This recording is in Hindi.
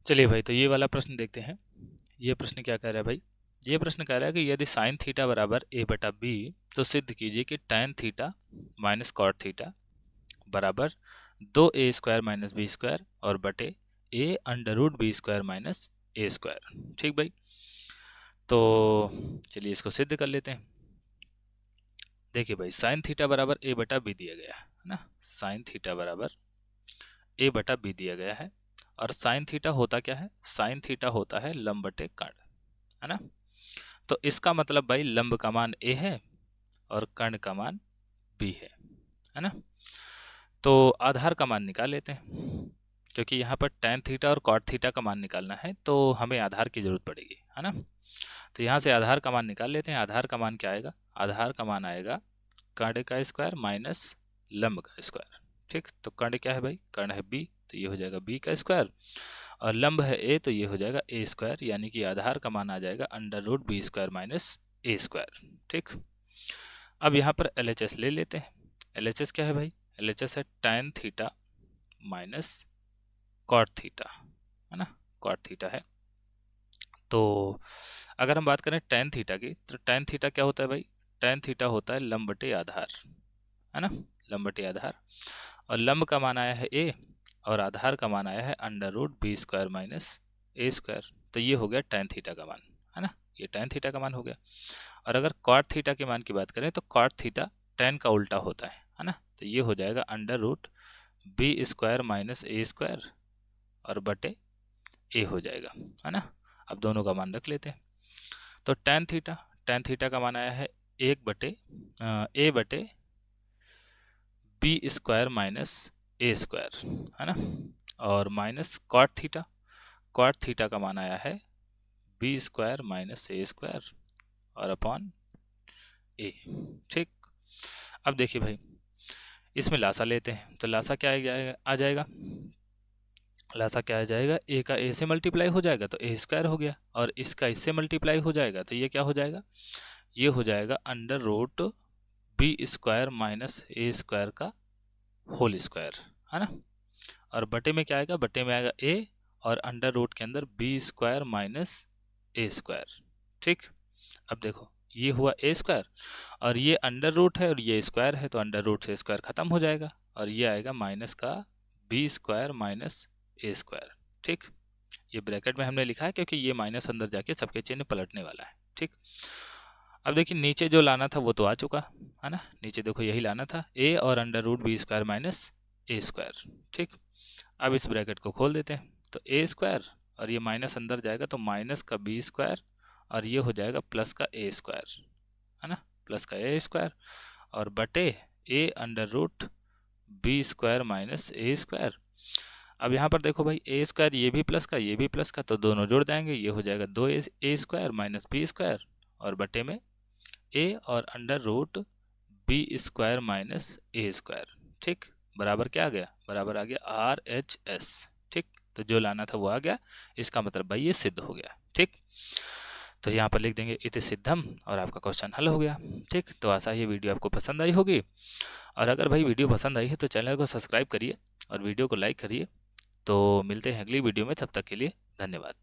चलिए भाई, तो ये वाला प्रश्न देखते हैं। ये प्रश्न क्या कह रहा है भाई? ये प्रश्न कह रहा है कि यदि साइन थीटा बराबर ए बटा बी, तो सिद्ध कीजिए कि tan theta minus cot theta बराबर 2a² माइनस बी स्क्वायर और बटे a under root b square minus a square. ठीक भाई, तो चलिए इसको सिद्ध कर लेते हैं। देखिए भाई, साइन थीटा बराबर ए बटा बी दिया गया है ना। साइन थीटा बराबर ए बटा बी दिया गया है। और साइन थीटा होता क्या है? साइन थीटा होता है लंब बटे कर्ण, है ना। तो इसका मतलब भाई लंब का मान ए है और कर्ण का मान बी है ना। तो आधार का मान निकाल लेते हैं, क्योंकि यहाँ पर टैन थीटा और कॉट थीटा का मान निकालना है, तो हमें आधार की जरूरत पड़ेगी, है ना। तो यहाँ से आधार का मान निकाल लेते हैं। आधार का मान क्या आएगा? आधार का मान आएगा कर्ण का स्क्वायर माइनस लंब का स्क्वायर। ठीक, तो कर्ण क्या है भाई? कर्ण है बी, तो ये हो जाएगा बी का स्क्वायर, और लंब है ए, तो ये हो जाएगा ए स्क्वायर, यानी कि आधार का मान आ जाएगा under root b square minus a square. ठीक, अब यहाँ पर एल एच एस ले लेते हैं। एल एच एस क्या है भाई? एल एच एस है tan theta minus cot theta, है ना। कॉट थीटा है। तो अगर हम बात करें टैन थीटा की, तो टैन थीटा क्या होता है भाई? टैन थीटा होता है लंब बटे आधार, है ना। लंब बटे आधार, और लंब का मान आया है ए और आधार का मान आया है under root b square minus a square. तो ये हो गया टैन थीटा का मान, है ना। ये टैन थीटा का मान हो गया। और अगर कॉट थीटा के मान की बात करें, तो कॉट थीटा टैन का उल्टा होता है ना। तो ये हो जाएगा under root b square minus a square और बटे ए हो जाएगा, है ना। अब दोनों का मान रख लेते हैं। तो टैन थीटा का मान आया है एक बटे ए बटे B square minus a square, है ना। और माइनस कॉट थीटा का मान आया है B square minus a square और अपॉन ए। ठीक, अब देखिए भाई, इसमें लासा लेते हैं, तो लासा क्या आ जाएगा? लासा क्या आ जाएगा? ए का ए से मल्टीप्लाई हो जाएगा तो ए स्क्वायर हो गया, और इसका इससे मल्टीप्लाई हो जाएगा तो ये क्या हो जाएगा? ये हो जाएगा under root b square minus a square का होल स्क्वायर, है ना। और बटे में क्या आएगा? बटे में आएगा ए, और अंडर रूट के अंदर B square minus a square. ठीक, अब देखो, ये हुआ ए स्क्वायर, और ये अंडर रूट है और ये स्क्वायर है, तो अंडर रूट से स्क्वायर खत्म हो जाएगा, और ये आएगा माइनस का B square minus a square. ठीक, ये ब्रैकेट में हमने लिखा है क्योंकि ये माइनस अंदर जाके सबके चिन्ह पलटने वाला है। ठीक, अब देखिए नीचे जो लाना था वो तो आ चुका, है ना। नीचे देखो यही लाना था, ए और under root b square minus a square. ठीक, अब इस ब्रैकेट को खोल देते हैं, तो ए स्क्वायर और ये माइनस अंदर जाएगा तो माइनस का बी स्क्वायर, और ये हो जाएगा प्लस का ए स्क्वायर, है ना। प्लस का ए स्क्वायर और बटे a under root b square minus a square. अब यहाँ पर देखो भाई, ए स्क्वायर ये भी प्लस का ये भी प्लस का, तो दोनों जोड़ देंगे, ये हो जाएगा 2a square minus b square, और बटे में ए और under root b square minus a square. ठीक, बराबर क्या आ गया? बराबर आ गया आर एच एस। ठीक, तो जो लाना था वो आ गया, इसका मतलब भाई ये सिद्ध हो गया। ठीक, तो यहाँ पर लिख देंगे इति सिद्धम, और आपका क्वेश्चन हल हो गया। ठीक, तो आशा है ये वीडियो आपको पसंद आई होगी, और अगर भाई वीडियो पसंद आई है तो चैनल को सब्सक्राइब करिए और वीडियो को लाइक करिए। तो मिलते हैं अगली वीडियो में, तब तक के लिए धन्यवाद।